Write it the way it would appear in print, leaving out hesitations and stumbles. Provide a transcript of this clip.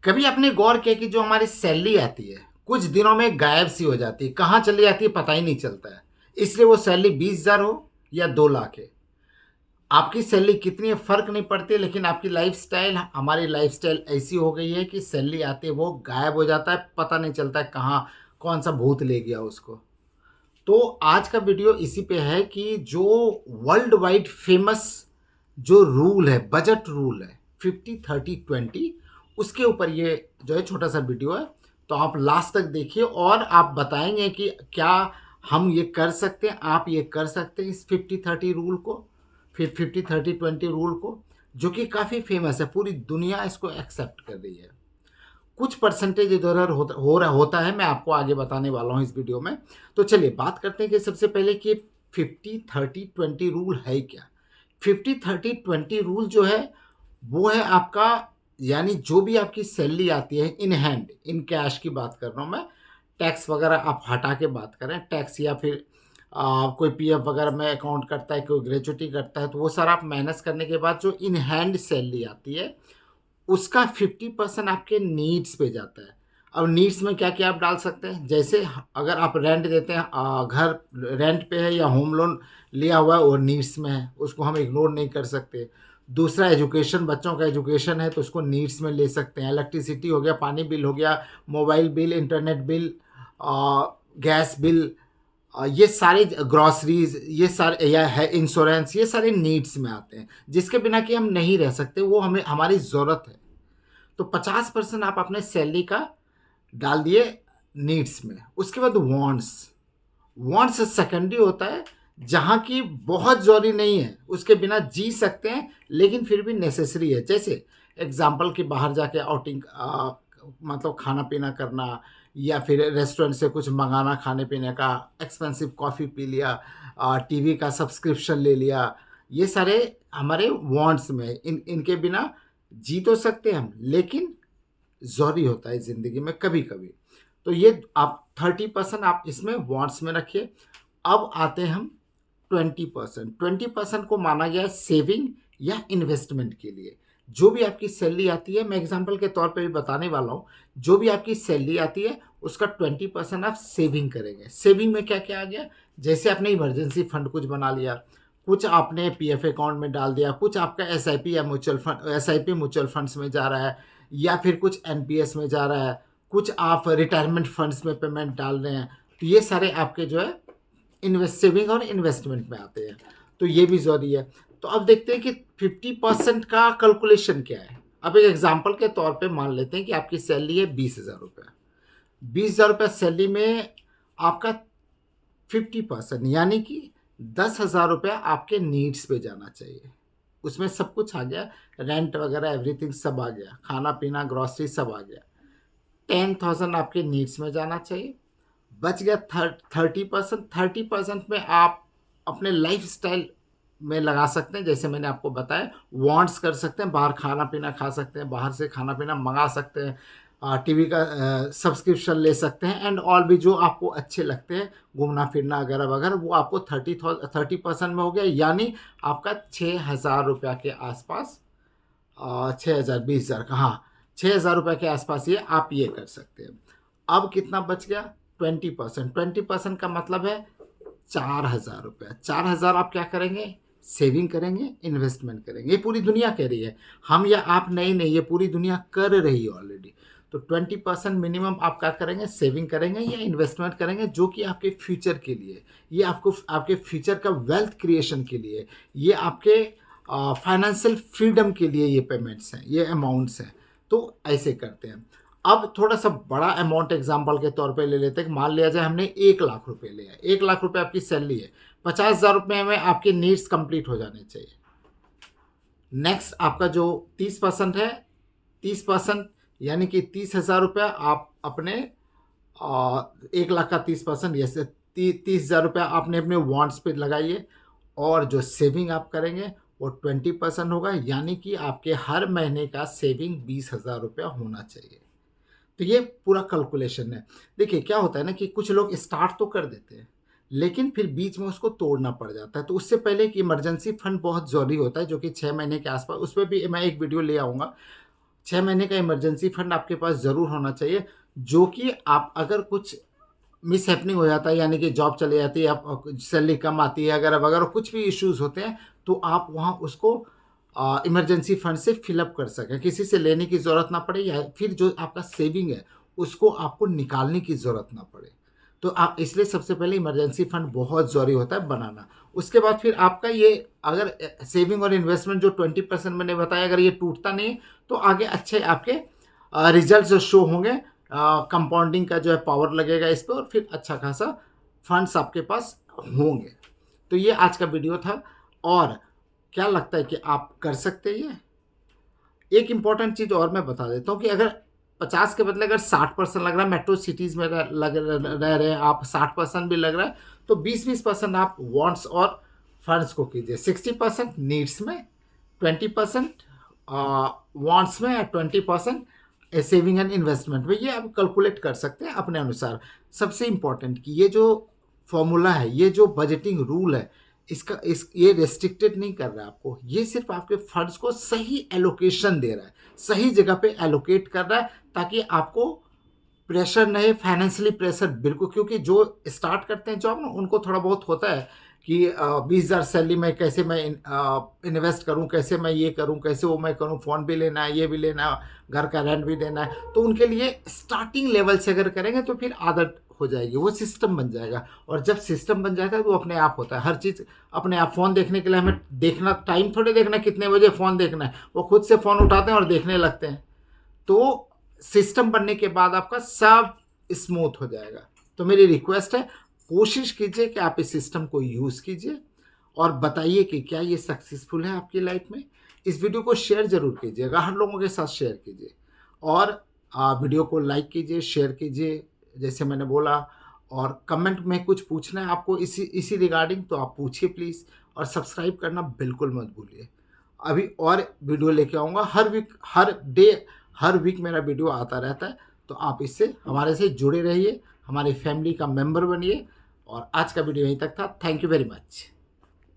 कभी आपने गौर किया कि जो हमारी सैलरी आती है कुछ दिनों में गायब सी हो जाती है, कहाँ चली जाती है पता ही नहीं चलता है। इसलिए वो सैलरी 20,000 हो या 2 लाख है, आपकी सैलरी कितनी है फर्क नहीं पड़ती, लेकिन आपकी लाइफस्टाइल, हमारी लाइफस्टाइल ऐसी हो गई है कि सैलरी आती है वो गायब हो जाता है, पता नहीं चलता है कहाँ कौन सा भूत ले गया उसको। तो आज का वीडियो इसी पे है कि जो वर्ल्ड वाइड फेमस जो रूल है, बजट रूल है 50-30-20, उसके ऊपर ये जो है छोटा सा वीडियो है। तो आप लास्ट तक देखिए और आप बताएंगे कि क्या हम ये कर सकते हैं, आप ये कर सकते हैं इस 50-30 रूल को, फिर 50-30-20 रूल को, जो कि काफ़ी फेमस है, पूरी दुनिया इसको एक्सेप्ट कर रही है। कुछ परसेंटेज इधर उधर होता है, मैं आपको आगे बताने वाला हूँ इस वीडियो में। तो चलिए बात करते हैं कि सबसे पहले कि 50-30-20 रूल है क्या। 50-30-20 रूल जो है वो है आपका, यानी जो भी आपकी सैलरी आती है इन हैंड, इन कैश की बात कर रहा हूँ मैं, टैक्स वगैरह आप हटा के बात करें, टैक्स या फिर कोई पीएफ वगैरह में अकाउंट करता है, कोई ग्रेचुटी करता है, तो वो सारा आप माइनस करने के बाद जो इन हैंड सैलरी आती है उसका 50% आपके नीड्स पे जाता है। अब नीड्स में क्या क्या आप डाल सकते हैं, जैसे अगर आप रेंट देते हैं, घर रेंट पे है या होम लोन लिया हुआ है, वो नीड्स में है, उसको हम इग्नोर नहीं कर सकते। दूसरा एजुकेशन, बच्चों का एजुकेशन है तो उसको नीड्स में ले सकते हैं। इलेक्ट्रिसिटी हो गया, पानी बिल हो गया, mobile bill, internet bill, gas bill, ये सारे ग्रॉसरीज, ये सारे या है इंश्योरेंस, ये सारे नीड्स में आते हैं जिसके बिना कि हम नहीं रह सकते, वो हमें हमारी ज़रूरत है। तो 50% आप अपने सैलरी का डाल दिए नीड्स में। उसके बाद वांट्स, वांट्स सेकेंडरी होता है, जहाँ की बहुत ज़रूरी नहीं है, उसके बिना जी सकते हैं लेकिन फिर भी नेसेसरी है। जैसे एग्जाम्पल कि बाहर जाके आउटिंग, मतलब खाना पीना करना, या फिर रेस्टोरेंट से कुछ मंगाना खाने पीने का, एक्सपेंसिव कॉफ़ी पी लिया, टीवी का सब्सक्रिप्शन ले लिया, ये सारे हमारे वांट्स में, इनके बिना जी तो सकते हैं हम, लेकिन ज़रूरी होता है ज़िंदगी में कभी कभी। तो ये आप 30% आप इसमें वांट्स में रखिए। अब आते हैं हम 20%। 20% को माना गया है सेविंग या इन्वेस्टमेंट के लिए। जो भी आपकी सैलरी आती है, मैं एग्जांपल के तौर पे भी बताने वाला हूँ, जो भी आपकी सैलरी आती है उसका 20% आप सेविंग करेंगे। सेविंग में क्या क्या आ गया, जैसे आपने इमरजेंसी फंड कुछ बना लिया, कुछ आपने पीएफ अकाउंट में डाल दिया, कुछ आपका एसआईपी या mutual fund, SIP mutual funds में जा रहा है, या फिर कुछ एनपीएस में जा रहा है, कुछ आप रिटायरमेंट फंड्स में पेमेंट डाल रहे हैं। तो ये सारे आपके जो है इन्वेस्ट, सेविंग और इन्वेस्टमेंट में आते हैं। तो ये भी ज़रूरी है। तो अब देखते हैं कि 50% का कैलकुलेशन क्या है। अब एक एग्जांपल के तौर पे मान लेते हैं कि आपकी सैलरी है 20,000 रुपये। 20,000 रुपये सैलरी में आपका 50%, यानी कि 10,000 रुपया आपके नीड्स पे जाना चाहिए। उसमें सब कुछ आ गया, रेंट वगैरह एवरीथिंग सब आ गया, खाना पीना ग्रॉसरी सब आ गया। 10,000 आपके नीड्स में जाना चाहिए। बच गया 30%। 30% में आप अपने लाइफ स्टाइल में लगा सकते हैं, जैसे मैंने आपको बताया, वांट्स कर सकते हैं, बाहर खाना पीना खा सकते हैं, बाहर से खाना पीना मंगा सकते हैं, टीवी का सब्सक्रिप्शन ले सकते हैं, एंड ऑल भी जो आपको अच्छे लगते हैं, घूमना फिरना वगैरह वगैरह, वो आपको 30% में हो गया, यानी आपका 6,000 रुपया के आसपास, 6,000, 20,000 का, हाँ, 6,000 रुपये के आसपास ये आप ये कर सकते हैं। अब कितना बच गया, 20%। 20% का मतलब है 4,000 रुपया। 4,000 आप क्या करेंगे, सेविंग करेंगे, इन्वेस्टमेंट करेंगे। ये पूरी दुनिया कह रही है, हम या आप नहीं, नहीं, ये पूरी दुनिया कर रही है ऑलरेडी। तो 20% मिनिमम आप क्या करेंगे, सेविंग करेंगे या इन्वेस्टमेंट करेंगे, जो कि आपके फ्यूचर के लिए, ये आपको आपके फ्यूचर का वेल्थ क्रिएशन के लिए, ये आपके फाइनेंशियल फ्रीडम के लिए ये पेमेंट्स हैं, ये अमाउंट्स हैं। तो ऐसे करते हैं। अब थोड़ा सा बड़ा अमाउंट एग्जांपल के तौर पे ले लेते हैं। मान लिया जाए हमने 1 लाख रुपए लिया, 1 लाख रुपए आपकी सैलरी है, 50,000 रुपये में आपके नीड्स कंप्लीट हो जाने चाहिए। नेक्स्ट आपका जो 30% है, 30%, यानी कि 30,000 रुपया आप अपने 1 लाख का 30%, जैसे 30,000 रुपया आपने अपने वांट्स पे लगाइए, और जो सेविंग आप करेंगे वो 20% होगा, यानी कि आपके हर महीने का सेविंग 20,000 रुपया होना चाहिए। तो ये पूरा कैलकुलेशन है। देखिए क्या होता है ना कि कुछ लोग स्टार्ट तो कर देते हैं, लेकिन फिर बीच में उसको तोड़ना पड़ जाता है। तो उससे पहले एक इमरजेंसी फंड बहुत ज़रूरी होता है, जो कि 6 महीने के आसपास, उस पर भी मैं एक वीडियो ले आऊँगा। 6 महीने का इमरजेंसी फंड आपके पास ज़रूर होना चाहिए, जो कि आप अगर कुछ मिसहैपनिंग हो जाता है, यानी कि जॉब चली जाती है, आप सैलरी कम आती है, अगर वगैरह कुछ भी इश्यूज़ होते हैं, तो आप वहाँ उसको इमरजेंसी फंड से फिलअप कर सकें, किसी से लेने की ज़रूरत ना पड़े, या फिर जो आपका सेविंग है उसको आपको निकालने की ज़रूरत ना पड़े। तो आप इसलिए सबसे पहले इमरजेंसी फंड बहुत ज़रूरी होता है बनाना। उसके बाद फिर आपका ये अगर सेविंग और इन्वेस्टमेंट जो 20% मैंने बताया, अगर ये टूटता नहीं तो आगे अच्छे आपके रिजल्ट जो शो होंगे, कंपाउंडिंग का जो है पावर लगेगा इस पर, और फिर अच्छा खासा फंड्स आपके पास होंगे। तो ये आज का वीडियो था। और क्या लगता है कि आप कर सकते हैं ये? एक इम्पॉर्टेंट चीज़ और मैं बता देता हूँ कि अगर 50 के बदले अगर 60% लग रहा है, मेट्रो सिटीज़ में रह रहे हैं आप, 60% भी लग रहा है, तो 20-20% आप वांट्स और फंड्स को कीजिए। 60% नीड्स में, 20% वांट्स में, और 20% सेविंग एंड इन्वेस्टमेंट में। ये आप कैलकुलेट कर सकते हैं अपने अनुसार। सबसे इम्पॉर्टेंट कि ये जो फॉर्मूला है, ये जो बजटिंग रूल है, ये रेस्ट्रिक्टेड नहीं कर रहा है आपको, ये सिर्फ आपके फंड्स को सही एलोकेशन दे रहा है, सही जगह पे एलोकेट कर रहा है, ताकि आपको प्रेशर नहीं, फाइनेंशियली प्रेशर बिल्कुल। क्योंकि जो स्टार्ट करते हैं जॉब ना, उनको थोड़ा बहुत होता है कि 20,000 सैलरी में कैसे मैं इन्वेस्ट करूं, कैसे मैं ये करूं, कैसे वो मैं करूं, फ़ोन भी लेना है, ये भी लेना है, घर का रेंट भी देना है। तो उनके लिए स्टार्टिंग लेवल से अगर करेंगे तो फिर आदत हो जाएगी, वो सिस्टम बन जाएगा। और जब सिस्टम बन जाता है तो अपने आप होता है, हर चीज़ अपने आप। फ़ोन देखने के लिए हमें देखना, टाइम थोड़े देखना कितने बजे फ़ोन देखना है, वो खुद से फ़ोन उठाते हैं और देखने लगते हैं। तो सिस्टम बनने के बाद आपका सब स्मूथ हो जाएगा। तो मेरी रिक्वेस्ट है, कोशिश कीजिए कि आप इस सिस्टम को यूज़ कीजिए, और बताइए कि क्या ये सक्सेसफुल है आपकी लाइफ में। इस वीडियो को शेयर ज़रूर कीजिएगा, हर लोगों के साथ शेयर कीजिए, और वीडियो को लाइक कीजिए, शेयर कीजिए जैसे मैंने बोला। और कमेंट में कुछ पूछना है आपको इसी रिगार्डिंग तो आप पूछिए प्लीज़, और सब्सक्राइब करना बिल्कुल मत भूलिए। अभी और वीडियो लेके आऊँगा हर वीक, हर वीक मेरा वीडियो आता रहता है। तो आप इससे हमारे से जुड़े रहिए, हमारी फैमिली का मेंबर बनिए। और आज का वीडियो यहीं तक था। Thank you very much.